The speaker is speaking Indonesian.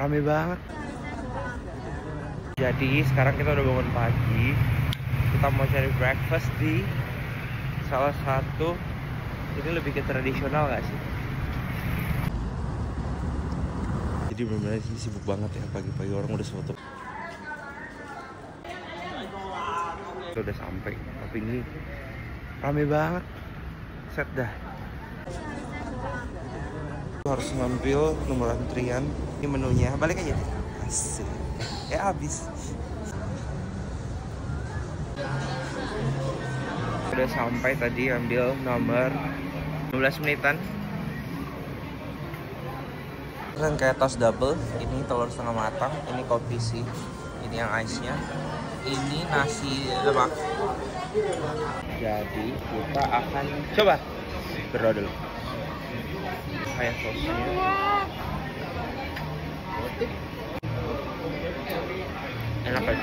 Rame banget. Jadi sekarang kita udah bangun pagi. Kita mau cari breakfast di salah satu, ini lebih ke tradisional gak sih? Jadi benar-benar sih sibuk banget ya, pagi-pagi orang udah foto. Kita udah sampai, tapi ini rame banget. Set dah. Harus ngambil nomor antrian. Ini menunya, balik aja deh. Asik. Ya habis. Udah sampai tadi, ambil nomor 15 menitan. Kan kayak tos double. Ini telur setengah matang, ini kopi sih, ini yang ice-nya, ini nasi lemak. Jadi kita akan coba berdoa dulu. Kayak sosnya. Enak kan?